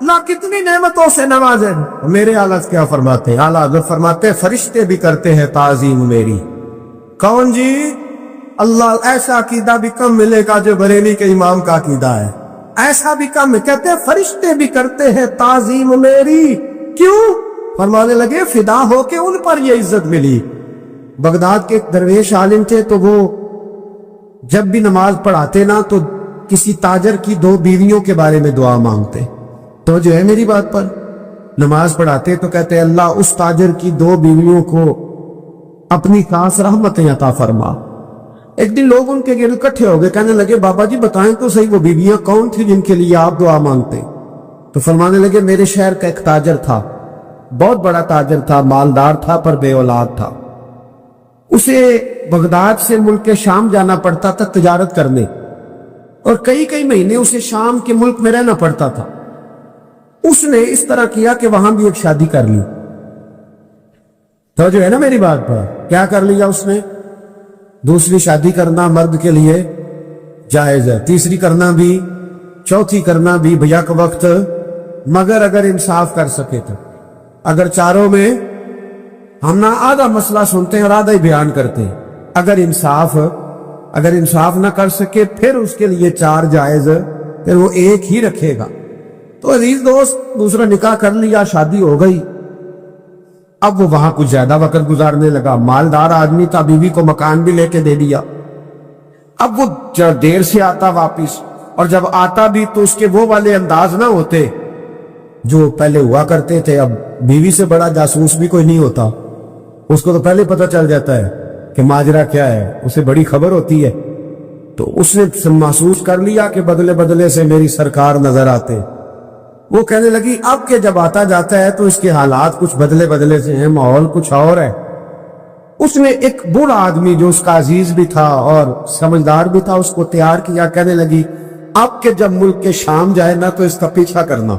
اللہ کتنی نعمتوں سے نوازے۔ میرے اعلیٰ کیا فرماتے ہیں؟ اعلیٰ حضرت فرماتے ہیں فرشتے بھی کرتے ہیں تعظیم میری۔ کون جی؟ اللہ ایسا عقیدہ بھی کم ملے گا جو بریلی کے امام کا عقیدہ ہے، ایسا بھی کم۔ کہتے ہیں فرشتے بھی کرتے ہیں تعظیم میری۔ کیوں؟ فرمانے لگے فدا ہو کے ان پر یہ عزت ملی۔ بغداد کے ایک درویش عالم تھے، تو وہ جب بھی نماز پڑھاتے نا تو کسی تاجر کی 2 بیویوں کے بارے میں دعا مانگتے۔ تو جو ہے میری بات پر نماز پڑھاتے تو کہتے اللہ اس تاجر کی 2 بیویوں کو اپنی خاص رحمتیں عطا فرما۔ ایک دن لوگ ان کے گرد اکٹھے ہو گئے، کہنے لگے بابا جی بتائیں تو صحیح وہ بیویاں کون تھی جن کے لیے آپ دعا مانگتے؟ تو فرمانے لگے میرے شہر کا ایک تاجر تھا، بہت بڑا تاجر تھا، مالدار تھا پر بے اولاد تھا۔ اسے بغداد سے ملک شام جانا پڑتا تھا تجارت کرنے، اور کئی مہینے اسے شام کے ملک میں رہنا پڑتا تھا۔ اس نے اس طرح کیا کہ وہاں بھی ایک شادی کر لی۔ تو جو ہے نا میری بات پر کیا کر لیا اس نے؟ دوسری شادی کرنا مرد کے لیے جائز ہے، تیسری کرنا بھی، چوتھی کرنا بھی بھیا کا وقت، مگر اگر انصاف کر سکے تو۔ اگر چاروں میں ہم نہ آدھا مسئلہ سنتے ہیں اور آدھا ہی بیان کرتے ہیں، اگر انصاف نہ کر سکے پھر اس کے لیے 4 جائز، پھر وہ ایک ہی رکھے گا۔ تو عزیز دوست دوسرا نکاح کر لیا، شادی ہو گئی۔ اب وہ وہاں کچھ زیادہ وقت گزارنے لگا، مالدار آدمی تھا، بیوی کو مکان بھی لے کے دے دیا۔ اب وہ دیر سے آتا واپس، اور جب آتا بھی تو اس کے وہ والے انداز نہ ہوتے جو پہلے ہوا کرتے تھے۔ اب بیوی سے بڑا جاسوس بھی کوئی نہیں ہوتا، اس کو تو پہلے پتہ چل جاتا ہے کہ ماجرا کیا ہے، اسے بڑی خبر ہوتی ہے۔ تو اس نے محسوس کر لیا کہ بدلے سے میری سرکار نظر آتے۔ وہ کہنے لگی اب کہ جب آتا جاتا ہے تو اس کے حالات کچھ بدلے سے ہیں، ماحول کچھ اور ہے۔ اس نے ایک بوڑھا آدمی جو اس کا عزیز بھی تھا اور سمجھدار بھی تھا اس کو تیار کیا، کہنے لگی اب کہ جب ملک کے شام جائے نا تو اس کا پیچھا کرنا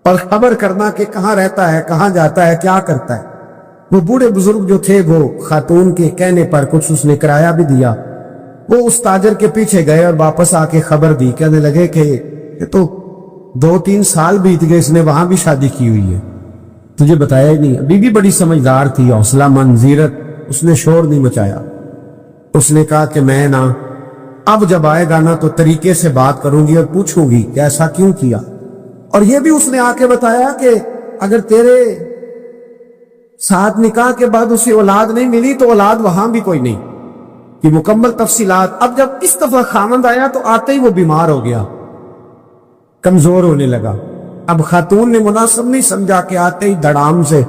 اور خبر کرنا کہ کہاں رہتا ہے، کہاں جاتا ہے، کیا کرتا ہے۔ وہ بوڑھے بزرگ جو تھے وہ خاتون کے کہنے پر کچھ اس نے کرایہ بھی دیا، وہ اس تاجر کے پیچھے گئے اور واپس آ کے خبر دی، کہنے لگے کہ یہ تو 2-3 سال بیت گئے، اس نے وہاں بھی شادی کی ہوئی ہے، تجھے بتایا ہی نہیں۔ بی بی بڑی سمجھدار تھی، حوصلہ مند، زیرت، اس نے شور نہیں مچایا۔ اس نے کہا کہ میں نا اب جب آئے گا نا تو طریقے سے بات کروں گی اور پوچھوں گی کہ ایسا کیوں کیا۔ اور یہ بھی اس نے آ کے بتایا کہ اگر تیرے ساتھ نکاح کے بعد اسے اولاد نہیں ملی تو اولاد وہاں بھی کوئی نہیں، کہ مکمل تفصیلات۔ اب جب اس دفعہ خامند آیا تو آتے ہی وہ بیمار ہو گیا، کمزور ہونے لگا۔ اب خاتون نے مناسب نہیں سمجھا کہ آتے ہی دھڑام سے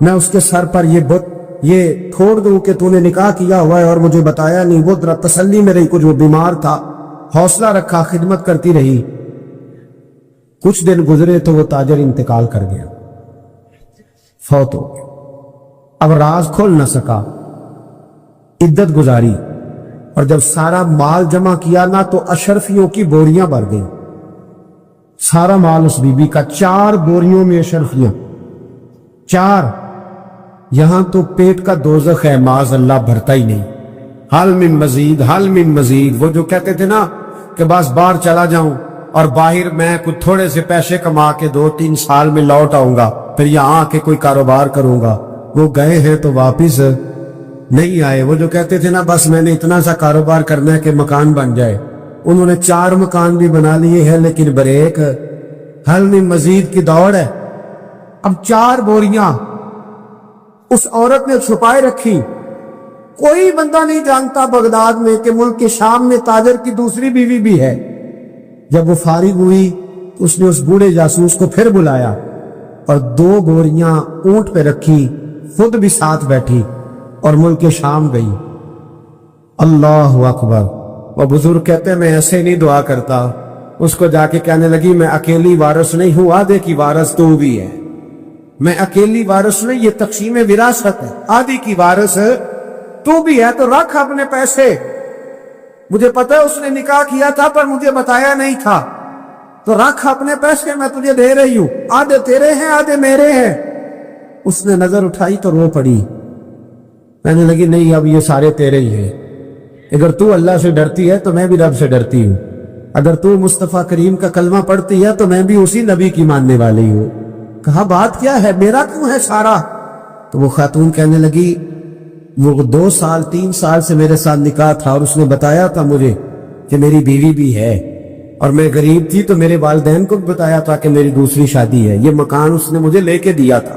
میں اس کے سر پر یہ چھوڑ دوں کہ تو نے نکاح کیا ہوا ہے اور مجھے بتایا نہیں۔ وہ ذرا تسلی میں رہی، کچھ وہ بیمار تھا، حوصلہ رکھا، خدمت کرتی رہی۔ کچھ دن گزرے تو وہ تاجر انتقال کر گیا، فوت ہو گیا۔ اب راز کھول نہ سکا، عدت گزاری، اور جب سارا مال جمع کیا نا تو اشرفیوں کی بوریاں بھر گئی، سارا مال اس بی بی کا، 4 بوریوں میں اشرفیاں، 4۔ یہاں تو پیٹ کا دوزخ ہے، معاذ اللہ بھرتا ہی نہیں۔ حل من مزید، حل من مزید۔ وہ جو کہتے تھے نا کہ بس باہر چلا جاؤں اور باہر میں کچھ تھوڑے سے پیسے کما کے 2-3 سال میں لوٹ آؤں گا، پھر یہاں آ کے کوئی کاروبار کروں گا، وہ گئے ہیں تو واپس نہیں آئے۔ وہ جو کہتے تھے نا بس میں نے اتنا سا کاروبار کرنا ہے کہ مکان بن جائے، انہوں نے 4 مکان بھی بنا لیے ہیں، لیکن بریک حل من مزید کی دوڑ ہے۔ اب 4 بوریاں اس عورت نے چھپائے رکھی، کوئی بندہ نہیں جانتا بغداد میں کہ ملک کے شام میں تاجر کی دوسری بیوی بھی ہے۔ جب وہ فارغ ہوئی تو اس نے اس بوڑھے جاسوس کو پھر بلایا اور 2 بوریاں اونٹ پہ رکھی، خود بھی ساتھ بیٹھی اور ملک شام گئی۔ اللہ اکبر۔ وہ بزرگ کہتے ہیں میں ایسے نہیں دعا کرتا۔ اس کو جا کے کہنے لگی میں اکیلی وارث نہیں ہوں، آدھے کی وارث تو بھی ہے، میں اکیلی وارث نہیں، یہ تقسیم وراثت ہے، آدھی کی وارث تو بھی ہے، تو رکھ اپنے پیسے۔ مجھے پتہ ہے اس نے نکاح کیا تھا پر مجھے بتایا نہیں تھا، تو رکھ اپنے پیسے، میں تجھے دے رہی ہوں، آدھے تیرے ہیں آدھے میرے ہیں۔ اس نے نظر اٹھائی تو رو پڑی، کہنے لگی نہیں اب یہ سارے تیرے ہی ہیں۔ اگر تو اللہ سے ڈرتی ہے تو میں بھی رب سے ڈرتی ہوں، اگر تو مصطفیٰ کریم کا کلمہ پڑھتی ہے تو میں بھی اسی نبی کی ماننے والی ہوں۔ کہا بات کیا ہے، میرا کیوں ہے سارا؟ تو وہ خاتون کہنے لگی وہ 2 سال 3 سال سے میرے ساتھ نکاح تھا اور اس نے بتایا تھا مجھے کہ میری بیوی بھی ہے، اور میں غریب تھی تو میرے والدین کو بھی بتایا تھا کہ میری دوسری شادی ہے، یہ مکان اس نے مجھے لے کے دیا تھا،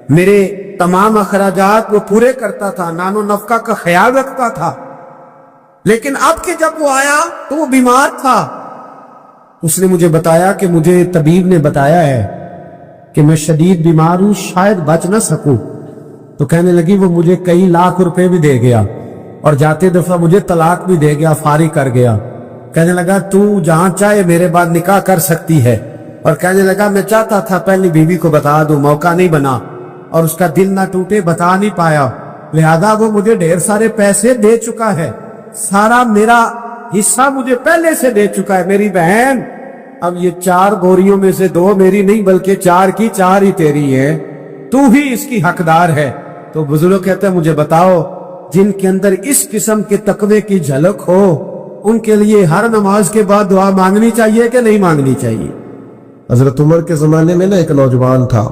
میرے تمام اخراجات وہ پورے کرتا تھا، نان و نفقہ کا خیال رکھتا تھا، لیکن اب کہ جب وہ آیا تو وہ بیمار تھا۔ اس نے مجھے بتایا کہ مجھے طبیب نے بتایا ہے کہ میں شدید بیمار ہوں، شاید بچ نہ سکوں۔ تو کہنے لگی وہ مجھے کئی لاکھ روپے بھی دے گیا اور جاتے دفعہ مجھے طلاق بھی دے گیا، فارغ کر گیا۔ کہنے لگا تو جہاں چاہے میرے بعد نکاح کر سکتی ہے، اور کہنے لگا میں چاہتا تھا پہلی بیوی کو بتا دوں، موقع نہیں بنا اور اس کا دل نہ ٹوٹے، بتا نہیں پایا، لہذا وہ مجھے ڈھیر سارے پیسے دے چکا ہے، سارا میرا حصہ مجھے پہلے سے دے چکا ہے۔ میری بہن اب یہ 4 گوریوں میں سے 2 میری نہیں بلکہ 4 کی 4 ہی تیری ہے، تو ہی اس کی حقدار ہے۔ تو بزرگ کہتے ہیں مجھے بتاؤ جن کے اندر اس قسم کے تقوی کی جھلک ہو ان کے لیے ہر نماز کے بعد دعا مانگنی چاہیے کہ نہیں مانگنی چاہیے؟ حضرت عمر کے زمانے میں ایک نوجوان تھا،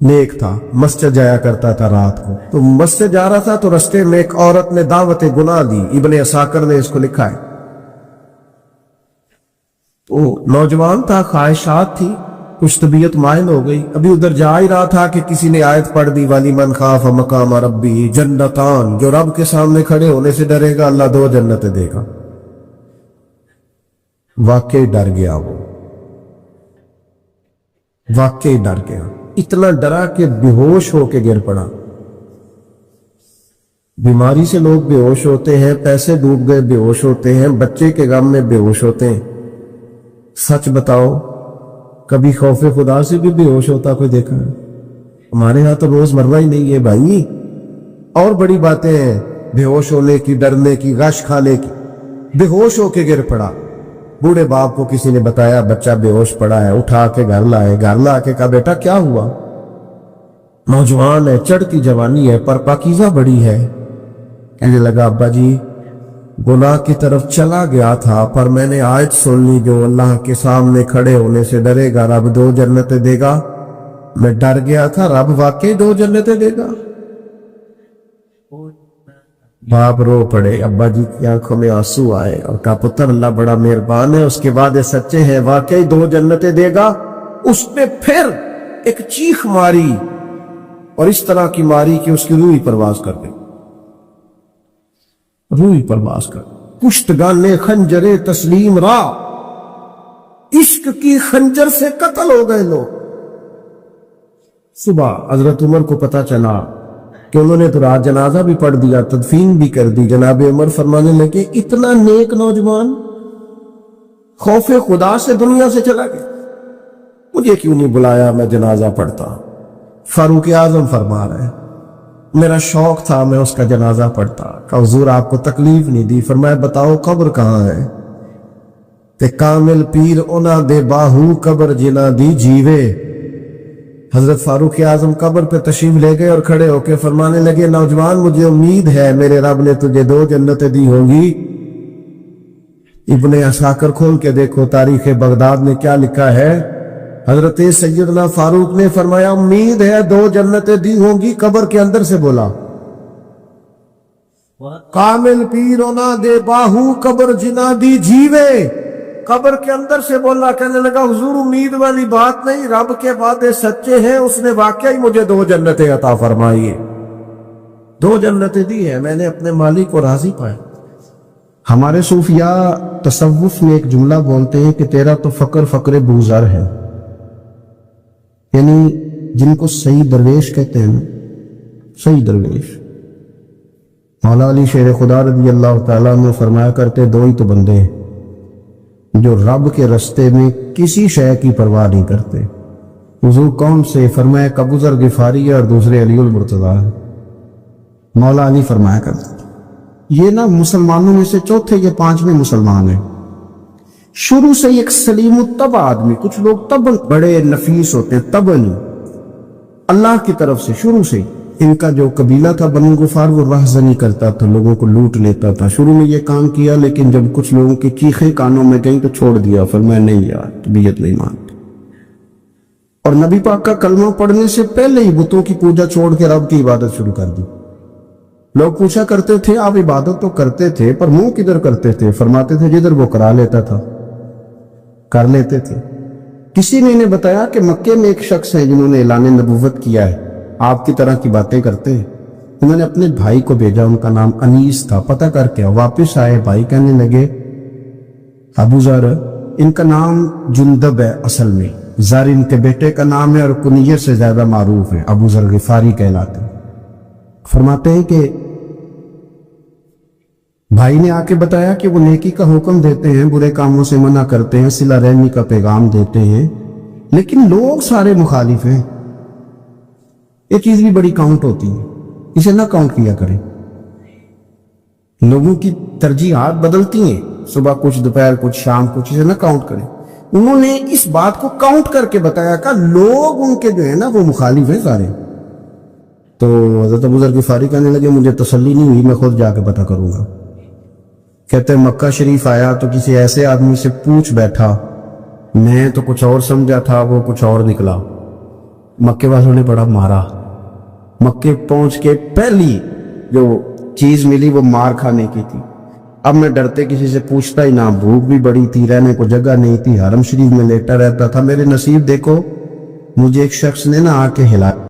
نیک تھا، مسجد جایا کرتا تھا رات کو، تو مسجد جا رہا تھا تو رستے میں ایک عورت نے دعوت گناہ دی، ابن عساکر نے اس کو لکھا ہے۔ تو نوجوان تھا، خواہشات تھی، کچھ طبیعت مائل ہو گئی، ابھی ادھر جا ہی رہا تھا کہ کسی نے آیت پڑھ دی والی من خاف مقام ربی جنتان، جو رب کے سامنے کھڑے ہونے سے ڈرے گا اللہ 2 جنتیں دے گا۔ واقعی ڈر گیا، وہ واقعی ڈر گیا، اتنا ڈرا کہ بے ہوش ہو کے گر پڑا۔ بیماری سے لوگ بے ہوش ہوتے ہیں، پیسے ڈوب گئے بے ہوش ہوتے ہیں، بچے کے غم میں بے ہوش ہوتے ہیں۔ سچ بتاؤ کبھی خوف خدا سے بھی بے ہوش ہوتا کوئی دیکھا ہے؟ ہمارے ہاں تو روز مرہ ہی نہیں ہے بھائی، اور بڑی باتیں ہیں بے ہوش ہونے کی، ڈرنے کی، غش کھانے کی۔ بے ہوش ہو کے گر پڑا، بوڑھے باپ کو کسی نے بتایا بچہ بے ہوش پڑا ہے، اٹھا کے گھر لائے، گھر لا کے کہا بیٹا کیا ہوا؟ نوجوان ہے، چڑھتی جوانی ہے پر پاکیزہ بڑی ہے۔ کہنے لگا ابا جی گناہ کی طرف چلا گیا تھا، پر میں نے آیت سن لی جو اللہ کے سامنے کھڑے ہونے سے ڈرے گا رب 2 جنتیں دے گا، میں ڈر گیا تھا، رب واقعی 2 جنتیں دے گا۔ باپ رو پڑے، ابا جی کی آنکھوں میں آنسو آئے اور کہا پتر اللہ بڑا مہربان ہے، اس کے بعد یہ سچے ہیں واقعی 2 جنتیں دے گا۔ اس نے پھر ایک چیخ ماری اور اس طرح کی ماری کہ اس کی روح پرواز کر گئی، روح پرواز کر گئی۔ پشتگان خنجر تسلیم را، عشق کی خنجر سے قتل ہو گئے لوگ۔ صبح حضرت عمر کو پتا چلا کہ انہوں نے تو رات جنازہ بھی پڑھ دیا، تدفین بھی کر دی۔ جناب عمر فرمانے لگے اتنا نیک نوجوان خوف خدا سے دنیا سے چلا گیا، مجھے کیوں نہیں بلایا میں جنازہ پڑھتا؟ فاروق اعظم فرما رہے ہیں میرا شوق تھا میں اس کا جنازہ پڑھتا۔ کہ حضور آپ کو تکلیف نہیں دی؟ فرمایا بتاؤ قبر کہاں ہے؟ تے کامل پیر انہاں دے باہو قبر جنہ دی جیوے۔ حضرت فاروق اعظم قبر پہ تشریف لے گئے اور کھڑے ہو کے فرمانے لگے نوجوان مجھے امید ہے میرے رب نے تجھے 2 جنتیں دی ہوں گی۔ ابن عساکر کھول کے دیکھو تاریخ بغداد نے کیا لکھا ہے۔ حضرت سیدنا فاروق نے فرمایا امید ہے 2 جنتیں دی ہوں گی، قبر کے اندر سے بولا کامل پیر انہاں دے باہو قبر جنہ دی جیوے، قبر کے اندر سے بولا۔ کہنے لگا حضور امید والی بات نہیں، رب کے وعدے سچے ہیں، اس نے واقعی مجھے 2 جنتیں عطا فرمائی ہیں، 2 جنتیں دی ہیں، میں نے اپنے مالک کو راضی پایا۔ ہمارے صوفیاء تصوف میں ایک جملہ بولتے ہیں کہ تیرا تو فقر فقر بوزر ہے، یعنی جن کو صحیح درویش کہتے ہیں، صحیح درویش۔ مولا علی شیر خدا رضی اللہ تعالیٰ نے فرمایا کرتے 2 ہی تو بندے ہیں جو رب کے رستے میں کسی شے کی پرواہ نہیں کرتے۔ حضور کون سے؟ فرمایا ابو ذر غفاری اور دوسرے علی المرتضیٰ۔ مولا علی فرمایا کرتے یہ نا مسلمانوں میں سے چوتھے یا 5ویں مسلمان ہیں، شروع سے ایک سلیم الطبع آدمی، کچھ لوگ طبع بڑے نفیس ہوتے ہیں، طبع نہیں، اللہ کی طرف سے شروع سے ان کا جو قبیلہ تھا بنو غفار وہ راہزنی کرتا تھا, لوگوں کو لوٹ لیتا تھا. شروع میں یہ کام کیا, لیکن جب کچھ لوگوں کی چیخیں کانوں میں گئیں تو چھوڑ دیا, فرمایا نہیں یار طبیعت نہیں مانتی. اور نبی پاک کا کلمہ پڑھنے سے پہلے ہی بتوں کی پوجا چھوڑ کے رب کی عبادت شروع کر دی. لوگ پوچھا کرتے تھے آپ عبادت تو کرتے تھے پر منہ کدھر کرتے تھے؟ فرماتے تھے جدھر وہ کرا لیتا تھا کر لیتے تھے. کسی نے انہیں بتایا کہ مکے میں ایک شخص ہے جنہوں نے اعلان نبوت کیا ہے, آپ کی طرح کی باتیں کرتے ہیں. انہوں نے اپنے بھائی کو بھیجا, ان کا نام انیس تھا. پتہ کر کے واپس آئے, بھائی کہنے لگے ابو ذر, ان کا نام جندب ہے, اصل میں ذر ان کے بیٹے کا نام ہے اور کنیت سے زیادہ معروف ہے, ابو ذر غفاری کہلاتے ہیں. فرماتے ہیں کہ بھائی نے آ کے بتایا کہ وہ نیکی کا حکم دیتے ہیں, برے کاموں سے منع کرتے ہیں, صلہ رحمی کا پیغام دیتے ہیں, لیکن لوگ سارے مخالف ہیں. یہ چیز بھی بڑی کاؤنٹ ہوتی ہے, اسے نہ کاؤنٹ کیا کریں. لوگوں کی ترجیحات بدلتی ہیں, صبح کچھ دوپہر کچھ شام کچھ, اسے نہ کاؤنٹ کریں. انہوں نے اس بات کو کاؤنٹ کر کے بتایا کہ لوگ ان کے جو ہے نا وہ مخالف ہیں سارے. تو حضرت ابو ذر غفاری کہنے لگے مجھے تسلی نہیں ہوئی, میں خود جا کے پتہ کروں گا. کہتے ہیں مکہ شریف آیا تو کسی ایسے آدمی سے پوچھ بیٹھا, میں تو کچھ اور سمجھا تھا, وہ کچھ اور نکلا. مکے والوں نے بڑا مارا. مکے پہنچ کے پہلی جو چیز ملی وہ مار کھانے کی تھی. اب میں ڈرتے کسی سے پوچھتا ہی نہ, بھوک بھی بڑی تھی, رہنے کو جگہ نہیں تھی, حرم شریف میں لیٹا رہتا تھا. میرے نصیب دیکھو, مجھے ایک شخص نے نہ آ کے ہلایا.